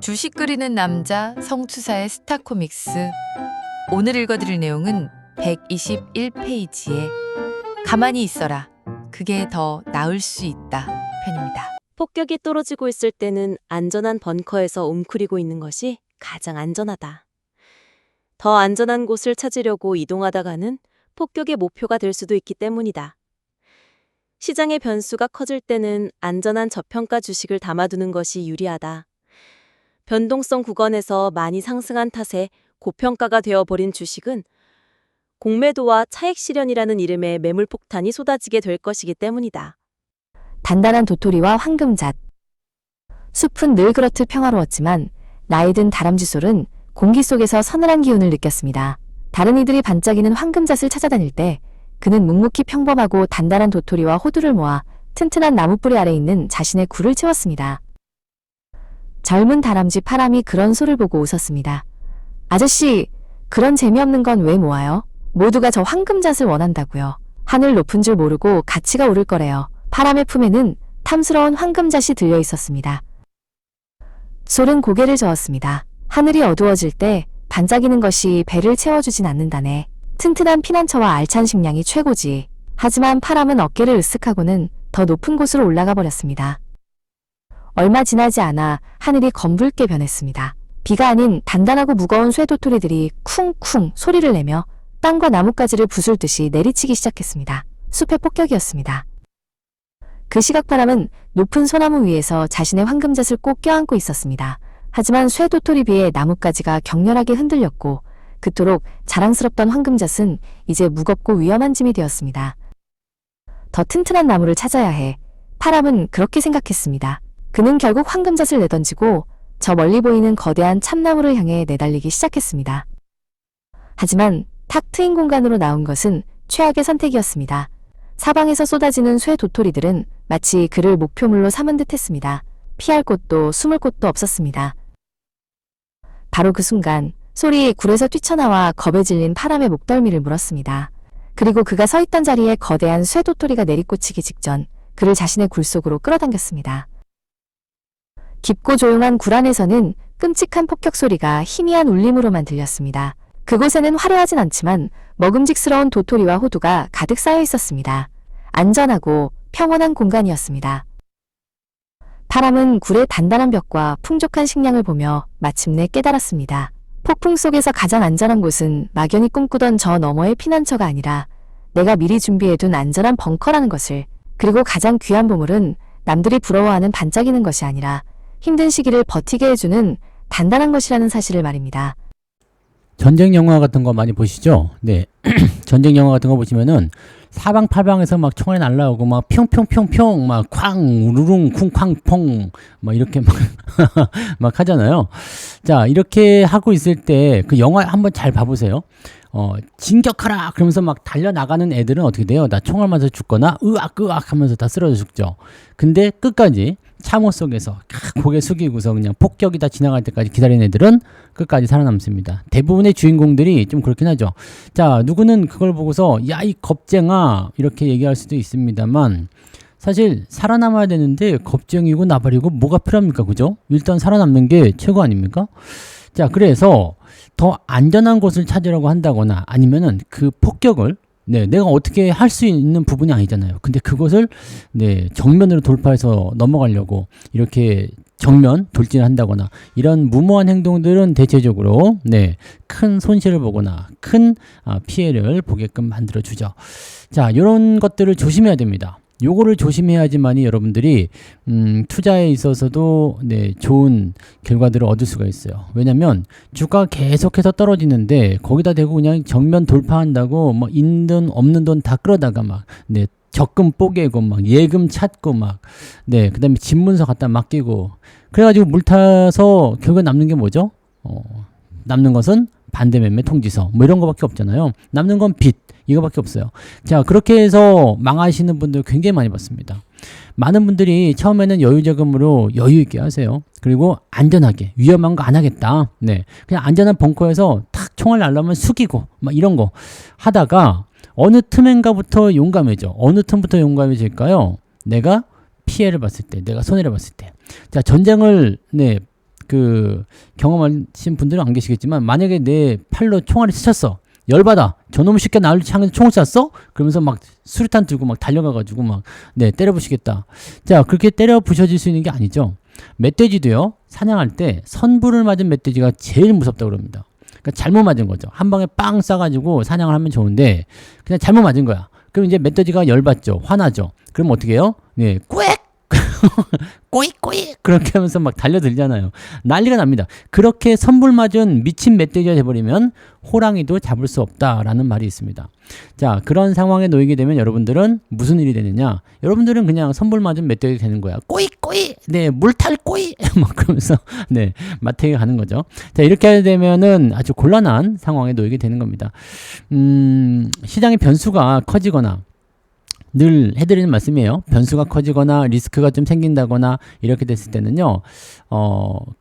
주식 그리는 남자 성투사의 스타 코믹스. 오늘 읽어드릴 내용은 121페이지에 가만히 있어라. 그게 더 나을 수 있다 편입니다. 폭격이 떨어지고 있을 때는 안전한 벙커에서 웅크리고 있는 것이 가장 안전하다. 더 안전한 곳을 찾으려고 이동하다가는 폭격의 목표가 될 수도 있기 때문이다. 시장의 변수가 커질 때는 안전한 저평가 주식을 담아두는 것이 유리하다. 변동성 구간에서 많이 상승한 탓에 고평가가 되어버린 주식은 공매도와 차익 실현이라는 이름의 매물 폭탄이 쏟아지게 될 것이기 때문이다. 단단한 도토리와 황금잣. 숲은 늘 그렇듯 평화로웠지만 나이 든 다람쥐솔은 공기 속에서 서늘한 기운을 느꼈습니다. 다른 이들이 반짝이는 황금잣을 찾아다닐 때 그는 묵묵히 평범하고 단단한 도토리와 호두를 모아 튼튼한 나무뿌리 아래 있는 자신의 굴을 채웠습니다. 젊은 다람쥐 파람이 그런 소를 보고 웃었습니다. 아저씨, 그런 재미없는 건 왜 모아요? 모두가 저 황금잣을 원한다고요. 하늘 높은 줄 모르고 가치가 오를 거래요. 파람의 품에는 탐스러운 황금잣이 들려 있었습니다. 솔은 고개를 저었습니다. 하늘이 어두워질 때 반짝이는 것이 배를 채워주진 않는다네. 튼튼한 피난처와 알찬 식량이 최고지. 하지만 파람은 어깨를 으쓱하고는 더 높은 곳으로 올라가 버렸습니다. 얼마 지나지 않아 하늘이 검붉게 변했습니다. 비가 아닌 단단하고 무거운 쇠도토리들이 쿵쿵 소리를 내며 땅과 나뭇가지를 부술듯이 내리치기 시작했습니다. 숲의 폭격이었습니다. 그 시각 파람은 높은 소나무 위에서 자신의 황금잣을 꼭 껴안고 있었습니다. 하지만 쇠도토리 비에 나뭇가지가 격렬하게 흔들렸고 그토록 자랑스럽던 황금잣은 이제 무겁고 위험한 짐이 되었습니다. 더 튼튼한 나무를 찾아야 해. 파람은 그렇게 생각했습니다. 그는 결국 황금잣을 내던지고 저 멀리 보이는 거대한 참나무를 향해 내달리기 시작했습니다. 하지만 탁 트인 공간으로 나온 것은 최악의 선택이었습니다. 사방에서 쏟아지는 쇠 도토리들은 마치 그를 목표물로 삼은 듯 했습니다. 피할 곳도 숨을 곳도 없었습니다. 바로 그 순간 솔이 굴에서 뛰쳐나와 겁에 질린 파람의 목덜미를 물었습니다. 그리고 그가 서 있던 자리에 거대한 쇠 도토리가 내리꽂히기 직전 그를 자신의 굴 속으로 끌어당겼습니다. 깊고 조용한 굴 안에서는 끔찍한 폭격 소리가 희미한 울림으로만 들렸습니다. 그곳에는 화려하진 않지만 먹음직스러운 도토리와 호두가 가득 쌓여 있었습니다. 안전하고 평온한 공간이었습니다. 파람은 굴의 단단한 벽과 풍족한 식량을 보며 마침내 깨달았습니다. 폭풍 속에서 가장 안전한 곳은 막연히 꿈꾸던 저 너머의 피난처가 아니라 내가 미리 준비해둔 안전한 벙커라는 것을, 그리고 가장 귀한 보물은 남들이 부러워하는 반짝이는 것이 아니라 힘든 시기를 버티게 해주는 단단한 것이라는 사실을 말입니다. 전쟁 영화 같은 거 많이 보시죠? 네. 전쟁 영화 같은 거 보시면은 사방팔방에서 막 총알이 날라오고 막 평평평평 막 쾅 우르릉 쿵쾅퐁 막 이렇게 막, 막 하잖아요. 자, 이렇게 하고 있을 때 그 영화 한번 잘 봐보세요. 진격하라! 그러면서 막 달려나가는 애들은 어떻게 돼요? 나 총알 맞아 죽거나 으악 하면서 다 쓰러져 죽죠. 근데 끝까지 참호 속에서 고개 숙이고서 그냥 폭격이 다 지나갈 때까지 기다리는 애들은 끝까지 살아남습니다. 대부분의 주인공들이 좀 그렇긴 하죠. 자, 누구는 그걸 보고서 야, 이 겁쟁아 이렇게 얘기할 수도 있습니다만 사실 살아남아야 되는데 겁쟁이고 나발이고 뭐가 필요합니까? 그죠? 일단 살아남는 게 최고 아닙니까? 자, 그래서 더 안전한 곳을 찾으려고 한다거나 아니면은 그 폭격을 내가 어떻게 할 수 있는 부분이 아니잖아요. 근데 그것을 정면으로 돌파해서 넘어가려고 이렇게 정면 돌진을 한다거나 이런 무모한 행동들은 대체적으로 큰 손실을 보거나 큰 피해를 보게끔 만들어 주죠. 자, 이런 것들을 조심해야 됩니다. 요거를 조심해야지만이 여러분들이 투자에 있어서도 좋은 결과들을 얻을 수가 있어요. 왜냐면 주가가 계속해서 떨어지는데 거기다 대고 그냥 정면 돌파한다고 뭐 있는 돈 없는 돈 다 끌어다가 막 적금 뽀개고 막 예금 찾고 막 그다음에 집문서 갖다 맡기고 그래가지고 물 타서 결국 남는 게 뭐죠? 남는 것은 반대매매 통지서 뭐 이런 거밖에 없잖아요. 남는 건 빚 이거밖에 없어요. 자, 그렇게 해서 망하시는 분들 굉장히 많이 봤습니다. 많은 분들이 처음에는 여유자금으로 여유 있게 하세요. 그리고 안전하게 위험한 거 안 하겠다. 그냥 안전한 벙커에서 탁 총알 날라오면 숙이고 막 이런 거 하다가 어느 틈인가부터 용감해져. 어느 틈부터 용감해질까요? 내가 피해를 봤을 때, 내가 손해를 봤을 때. 자, 전쟁을 그 경험하신 분들은 안 계시겠지만 만약에 내 팔로 총알이 스쳤어. 열받아. 저놈을 쉽게 나를 향해서 총을 쐈어? 그러면서 막 수류탄 들고 막 달려가가지고 막 때려부시겠다. 자, 그렇게 때려부셔질 수 있는 게 아니죠. 멧돼지도요. 사냥할 때 선불을 맞은 멧돼지가 제일 무섭다고 그럽니다. 그러니까 잘못 맞은 거죠. 한 방에 빵 쏴가지고 사냥을 하면 좋은데 그냥 잘못 맞은 거야. 그럼 이제 멧돼지가 열받죠. 화나죠. 그럼 어떻게 해요? 네, 꽥! 꼬이 그렇게 하면서 막 달려들잖아요. 난리가 납니다. 그렇게 선불 맞은 미친 멧돼지가 돼버리면 호랑이도 잡을 수 없다라는 말이 있습니다. 자, 그런 상황에 놓이게 되면 여러분들은 무슨 일이 되느냐? 여러분들은 그냥 선불 맞은 멧돼지 되는 거야. 꼬이 네, 물탈 꼬이 막 그러면서 네, 마트에 가는 거죠. 자, 이렇게 하게 되면은 아주 곤란한 상황에 놓이게 되는 겁니다. 시장의 변수가 커지거나 늘 해드리는 말씀이에요. 변수가 커지거나 리스크가 좀 생긴다거나 이렇게 됐을 때는요,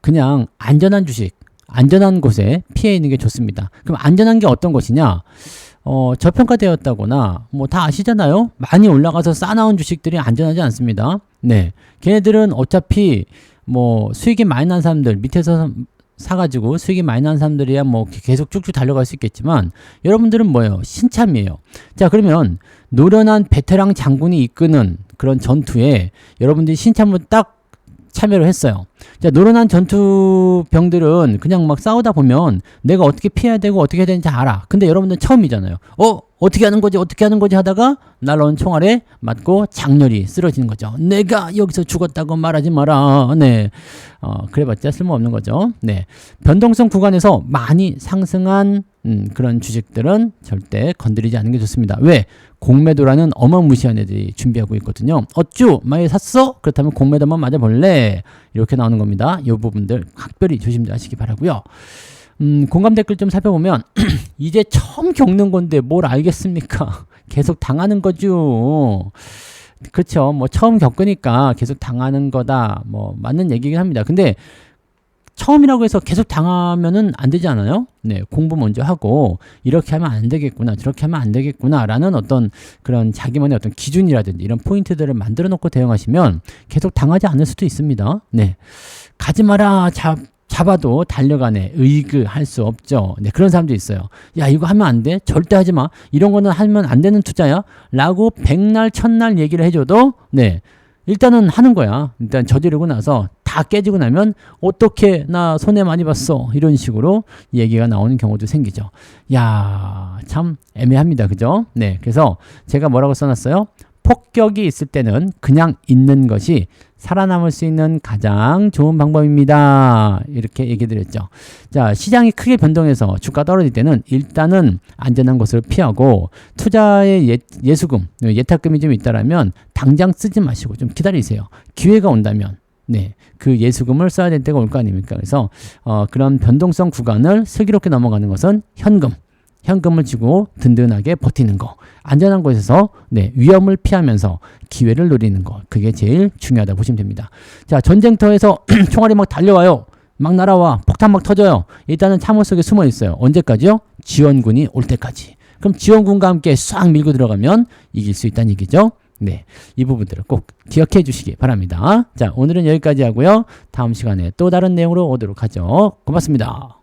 그냥 안전한 주식, 안전한 곳에 피해 있는 게 좋습니다. 그럼 안전한 게 어떤 것이냐? 저평가되었다거나 뭐 다 아시잖아요. 많이 올라가서 싸나운 주식들이 안전하지 않습니다. 네, 걔네들은 어차피 뭐 수익이 많이 난 사람들 밑에서 사가지고 수익이 많이 난 사람들이야 뭐 계속 쭉쭉 달려갈 수 있겠지만 여러분들은 뭐예요? 신참이에요. 자, 그러면 노련한 베테랑 장군이 이끄는 그런 전투에 여러분들이 신참으로 딱 참여를 했어요. 자, 노련한 전투병들은 그냥 막 싸우다 보면 내가 어떻게 피해야 되고 어떻게 해야 되는지 알아. 근데 여러분들은 처음이잖아요. 어떻게 하는 거지 하다가 날라온 총알에 맞고 장렬히 쓰러지는 거죠. 내가 여기서 죽었다고 말하지 마라. 네. 그래봤자 쓸모없는 거죠. 네. 변동성 구간에서 많이 상승한 그런 주식들은 절대 건드리지 않는 게 좋습니다. 왜? 공매도라는 어마무시한 애들이 준비하고 있거든요. 어쭈? 많이 샀어? 그렇다면 공매도만 맞아볼래? 이렇게 나오는 겁니다. 이 부분들 각별히 조심하시기 바라고요. 공감 댓글 좀 살펴보면 이제 처음 겪는 건데 뭘 알겠습니까? 계속 당하는 거죠. 그렇죠. 뭐 처음 겪으니까 계속 당하는 거다. 뭐 맞는 얘기긴 합니다. 근데 처음이라고 해서 계속 당하면은 안 되지 않아요? 네, 공부 먼저 하고 이렇게 하면 안 되겠구나, 저렇게 하면 안 되겠구나라는 어떤 그런 자기만의 어떤 기준이라든지 이런 포인트들을 만들어 놓고 대응하시면 계속 당하지 않을 수도 있습니다. 네, 가지 마라, 잡아도 달려가네, 할 수 없죠. 네, 그런 사람도 있어요. 야, 이거 하면 안 돼, 절대 하지 마, 이런 거는 하면 안 되는 투자야 라고 백날 천날 얘기를 해줘도 네, 일단은 하는 거야. 일단 저지르고 나서 다 깨지고 나면 어떻게 나 손해 많이 봤어 이런 식으로 얘기가 나오는 경우도 생기죠. 야, 참 애매합니다. 그죠? 네, 그래서 제가 뭐라고 써놨어요? 폭격이 있을 때는 그냥 있는 것이 살아남을 수 있는 가장 좋은 방법입니다. 이렇게 얘기 드렸죠. 자, 시장이 크게 변동해서 주가 떨어질 때는 일단은 안전한 곳을 피하고 투자의 예수금, 예탁금이 좀 있다라면 당장 쓰지 마시고 좀 기다리세요. 기회가 온다면 네, 그 예수금을 써야 될 때가 올 거 아닙니까? 그래서 그런 변동성 구간을 슬기롭게 넘어가는 것은 현금을 쥐고 든든하게 버티는 거, 안전한 곳에서 네, 위험을 피하면서 기회를 노리는 거, 그게 제일 중요하다 보시면 됩니다. 자, 전쟁터에서 총알이 막 달려와요. 막 날아와. 폭탄 막 터져요. 일단은 참호 속에 숨어 있어요. 언제까지요? 지원군이 올 때까지. 그럼 지원군과 함께 싹 밀고 들어가면 이길 수 있다는 얘기죠. 네, 이 부분들을 꼭 기억해 주시기 바랍니다. 자, 오늘은 여기까지 하고요. 다음 시간에 또 다른 내용으로 오도록 하죠. 고맙습니다.